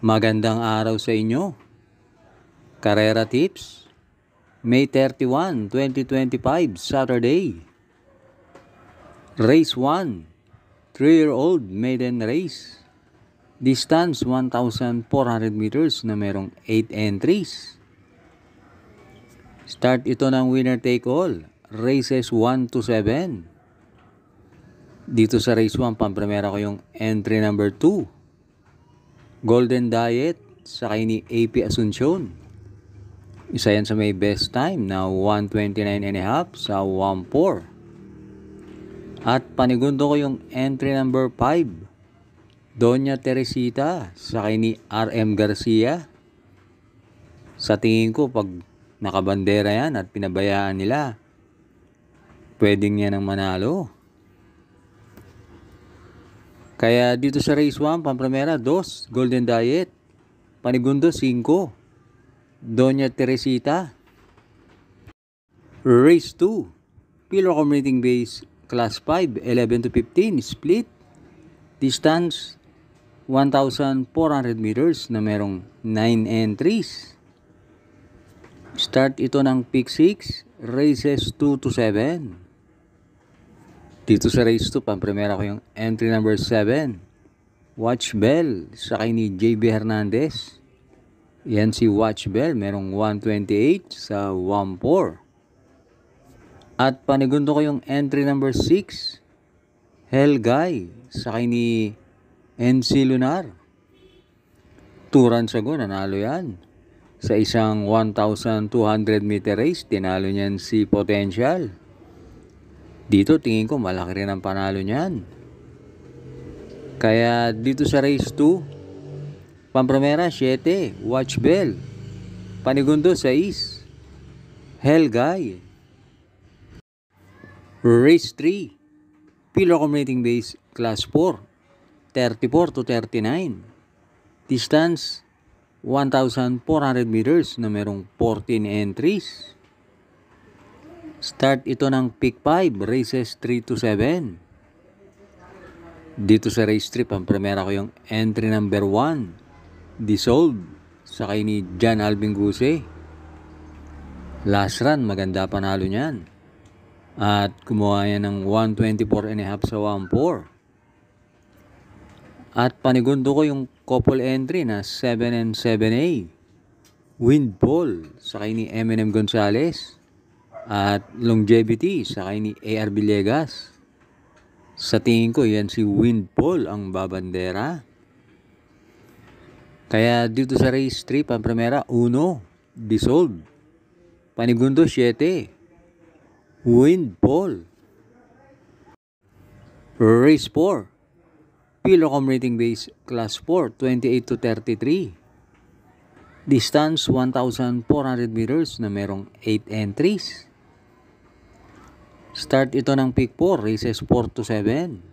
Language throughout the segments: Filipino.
Magandang araw sa inyo. Karera Tips, May 31, 2025, Saturday. Race 1, 3-year-old maiden race. Distance 1,400 meters na merong 8 entries. Start ito ng winner take all. Races 1 to 7. Dito sa race 1, pampremera ko yung entry number 2. Golden Diet sa ni AP Asuncion. Isa yan sa may best time na 1:29.5 sa 1:4. At panigundo ko yung entry number 5. Doña Teresita sa ni RM Garcia. Sa tingin ko pag nakabandera yan at pinabayaan nila, pwedeng yan ang manalo. Kaya dito sa race 1, pampremera 2, Golden Diet. Panigundo 5, Doña Teresita. Race 2, Pillar Commuting Base Class 5, 11 to 15, split. Distance 1,400 meters na merong 9 entries. Start ito ng pick 6, races 2 to 7. Dito sa race 2, pampremera ko yung entry number 7. Watch Bell sa ni JB Hernandez. Yan si Watch Bell, merong 128 sa 1-4. At panigundo ko yung entry number 6. Hell Guy sa ni NC Lunar. 2 runs ago, nanalo yan. Sa isang 1,200 meter race, tinalo niyan si Potential. Dito tingin ko malaki rin ang panalo niyan. Kaya dito sa race 2, pampremera 7, Watch Bell. Panigundo 6, Hell Guy. Race 3, Pillar Commuting Base Class 4, 34 to 39. Distance 1,400 meters na merong 14 entries. Start ito ng pick 5, races 3 to 7. Dito sa race 3, pampremera ko yung entry number 1, Dissolve, sa ni John Alvin Guse. Last run, maganda panalo niyan. At kumuha yan ng 124.5 sa 1-4. At panigundo ko yung couple entry na 7 and 7A. Windfall, sa ni Eminem Gonzalez. At Longevity sa ni AR Villegas. Sa tingin ko yan si Windfall ang babandera. Kaya dito sa race 3, pampremera 1, Dissolve. Panigundo 7, Windfall. Race 4, Pillar Commuting Base Class 4, 28 to 33. Distance 1,400 meters na merong 8 entries. Start ito ng pick 4, races 4 to 7.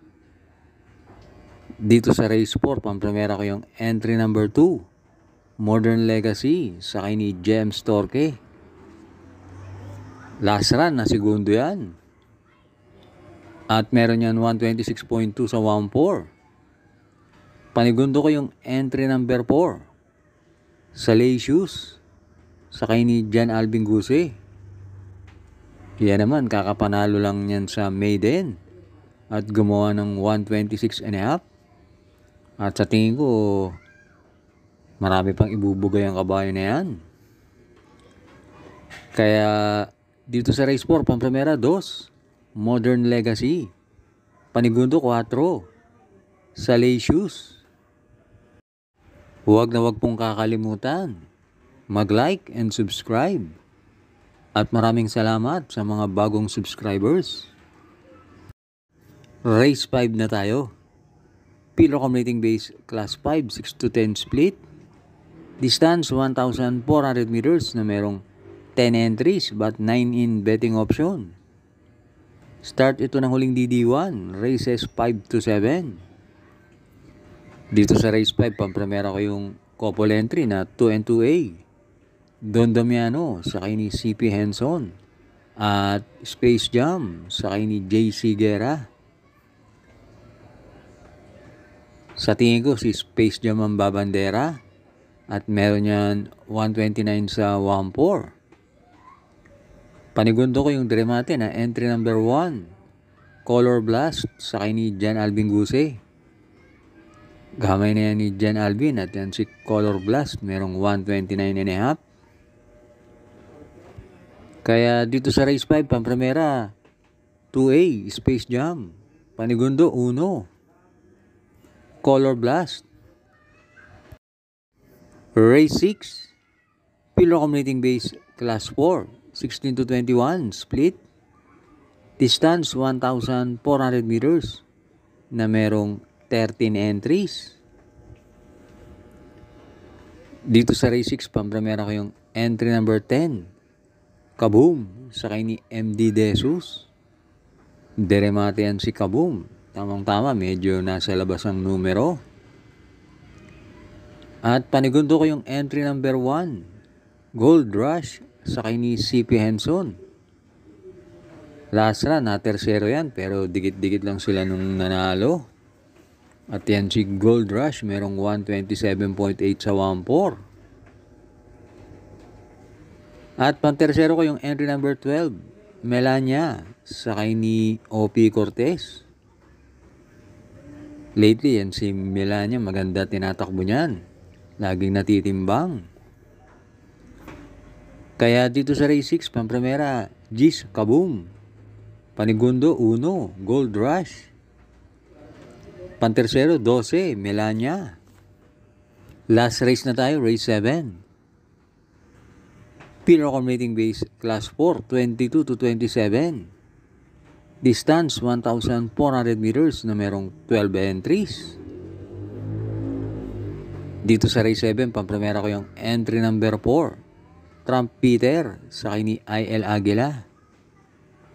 Dito sa race 4, pampremera ko yung entry number 2, Modern Legacy, sa ni James Torque. Last run na segundo yan. At meron yan 126.2 sa 1-4. Panigundo ko yung entry number 4, Salacious, sa ni John Alvin Guse. Yan naman, kakapanalo lang yan sa maiden. At gumawa ng 126.5. At sa tingin ko, marami pang ibubugay ang kabayo na yan. Kaya dito sa race 4, pampremera 2, Modern Legacy. Panigundo 4, Salacious. Huwag na huwag pong kakalimutan mag-like and subscribe. At maraming salamat sa mga bagong subscribers. Race 5 na tayo. Pillar Commuting Base Class 5, 6 to 10 split. Distance 1,400 meters na merong 10 entries but 9 in betting option. Start ito ng huling DD1, races 5 to 7. Dito sa race 5, pampremera ko yung couple entry na 2 and 2A. Don Damiano sa ni CP Henson. At Space Jam sa ni JC Guerra. Sa tingin ko si Space Jam ang babandera. At meron yan 129 sa 1-4. Panigundo ko yung Dremate na entry number 1. Color Blast sa kay ni Jan Alvin Guse. Gamay na yan ni Jan Alvin at yan si Color Blast. Merong 129.5. Kaya dito sa race 5, pampremera, 2A, Space Jam. Panigundo, 1. Color Blast. Race 6, Pillar Accumulating Base Class 4, 16 to 21, split. Distance, 1,400 meters na merong 13 entries. Dito sa Race 6, pampremera ko yung entry number 10. Kaboom, sa kay ni MD Desus. Dremate yan si Kaboom. Tamang-tama, medyo nasa labas ang numero. At panigundo ko yung entry number 1. Gold Rush sa kay ni CP Henson. Last run, na tersero yan, pero dikit-dikit lang sila nung nanalo. At yan si Gold Rush, merong 127.8 sa 1-4. At pantersero ko yung entry number 12. Melania sa kay ni OP Cortez. Lately, yan si Melania, maganda tinatakbo niyan. Laging natitimbang. Kaya dito sa race 6, pampremera, Gis, Kaboom. Panigundo, 1, Gold Rush. Pantersero, 12, Melania. Last race na tayo, race 7. Pillar Accumulating Base Class 4, 22 to 27. Distance, 1,400 meters na merong 12 entries. Dito sa race 7, pampremera ko yung entry number 4. Trump Peter sa kay ni IL Aguila.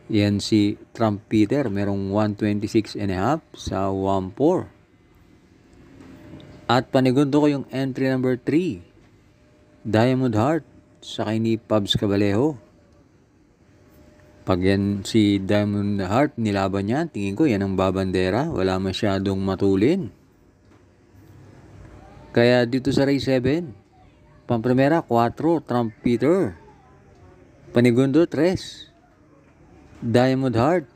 Yan si Trump Peter, merong 126.5 sa 1-4. At panigundo ko yung entry number 3. Diamond Heart sa kay ni Pabs Cabalejo. Pag yan si Diamond Heart nilaban niya, tingin ko yan ang babandera. Wala masyadong matulin. Kaya dito sa race 7, pampremera, 4, Trump Peter. Panigundo, 3, Diamond Heart.